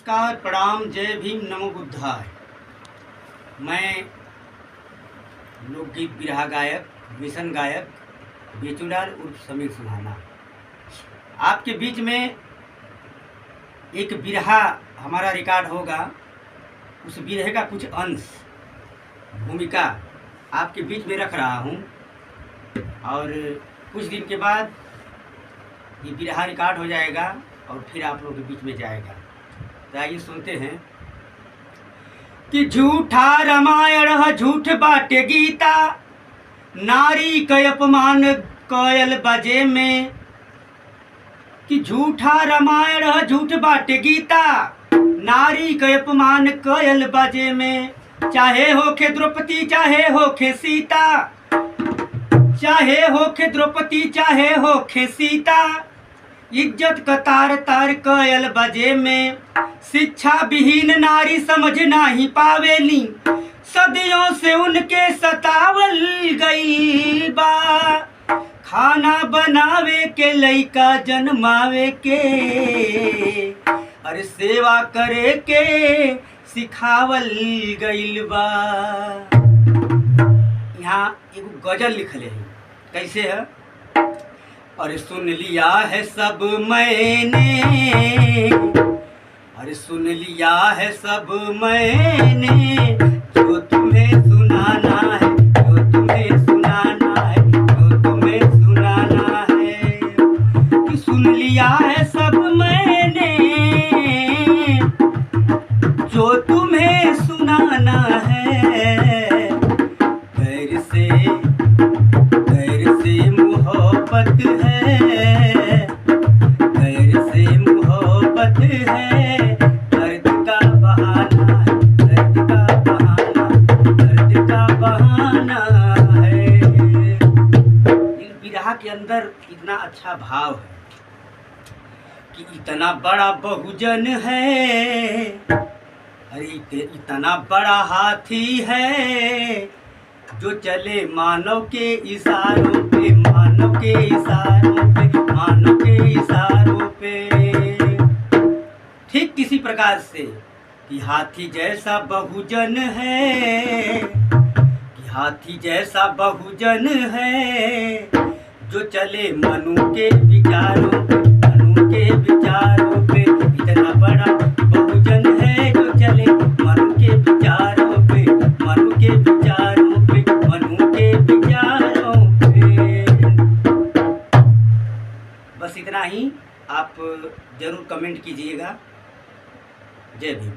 नमस्कार, प्रणाम, जय भीम, नमो बुद्धाय। मैं लोकगीत बिरहा गायक, मिशन गायक बेचूलाल उर्फ समीर सुहाना आपके बीच में एक बिरहा हमारा रिकॉर्ड होगा। उस बिरहे का कुछ अंश भूमिका आपके बीच में रख रहा हूँ और कुछ दिन के बाद ये बिरहा रिकॉर्ड हो जाएगा और फिर आप लोगों के बीच में जाएगा। तो आइए सुनते हैं कि झूठा रामायण झूठ बाटे गीता, नारी के अपमान कोयल बजे में। कि झूठा रामायण झूठ बाटे गीता, नारी के अपमान कोयल बजे में। चाहे होखे द्रौपदी चाहे होखे सीता, चाहे होखे द्रौपदी चाहे होखे सीता, इज्जत का तार तार कोयल बजे में। शिक्षा विहीन नारी समझ नाही पावेली, सदियों से उनके सतावल गई बा। खाना बनावे के लइका जन्मावे के, अरे सेवा करे के सिखावल गईल बा। यहाँ एगो गजल लिखले है, कैसे है? अरे सुन लिया है सब मैंने, अरे सुन लिया है सब मैंने, जो तुम्हें सुनाना है, जो तुम्हें सुनाना है, जो तुम्हें सुनाना है। कि सुन लिया है सब मैंने, जो तुम्हें सुनाना है। गैर से मोहब्बत है, गैर से मोहब्बत है, दर्द का बहाना है, दर्द का बहाना, दर्द का बहाना है। इस बिरहा के अंदर इतना अच्छा भाव है कि इतना बड़ा बहुजन है, अरे इतना बड़ा हाथी है, जो चले मानव के इशारों पे, मानव के इशारों पे, मानव के इशारों पे। ठीक किसी प्रकार से कि हाथी जैसा बहुजन है, कि हाथी जैसा बहुजन है, जो चले मनु के विचारों पे, मनु के विचारों पे। इतना बड़ा बहुजन है, जो चले मनु के विचारों पे, मनु के विचारों पे, मनु के विचारों पे। बस इतना ही। आप जरूर कमेंट कीजिएगा। जय भीम।